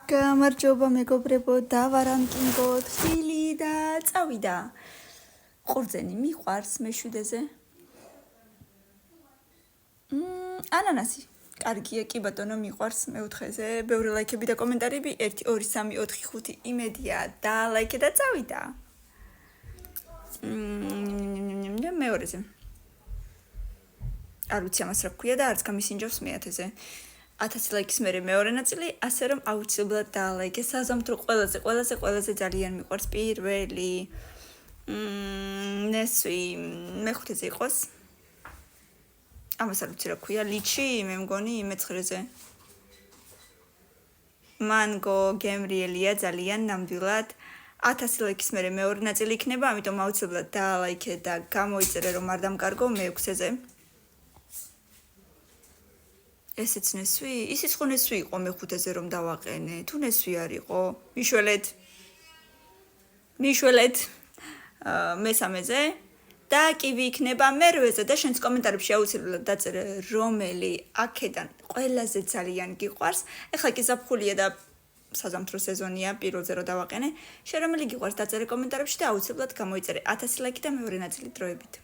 გამარჯობა მეგობრებო, დავარანკინგო, თბილი და წავიდა. ყურძენი მიყვარს მეშვიდეზე? ანანასი. კარგია, კი ბატონო, მიყვარს მეოთხეზე. ბევრი ლაიქები და კომენტარები 1 2 3 4 5 იმედია და ლაიქე და წავიდა. მეორეზე. არ ვიცი ამას რა ქვია და არც გამისინჯავს მე-1000-ზე. 1000 ლაიქის მერე მეორე ნაწილი, ასე რომ აუცილებლად დაალაიქე. საზამთრო ყველაზე ძალიან მიყვარს პირველი. ნესვი მე-5-ზე იყოს. ამას არ ვიცი რა ქვია, ლიჩი, მე მგონი მე-9-ზე. მანგო გემრიელია ძალიან ნამდვილად. 1000 ლაიქის მერე მეორე ნაწილი იქნება, ამიტომ აუცილებლად დაალაიქე და გამოიწერე რომ არ დამკარგო მე-6-ზე. ესეც ნესვი? ისიც ხო ნესვი იყო მე-5-ზე რომ დავაყენე. თუ ნესვი არ იყო? მიშველეთ. მე-3-ზე და კივი იქნება მე-8-ზე და შენს კომენტარებში აუცილებლად დაწერე რომელი აქედან ყველაზე ძალიან გიყვარს. ეხლა კი ზაფხულია და საზამთრო სეზონია, პირველზე რომ დავაყენე. შენ რომელი გიყვარს დაწერე კომენტარებში და აუცილებლად გამოიწერე 1000 ლაიქი და მეორე ნაწილი დროებით.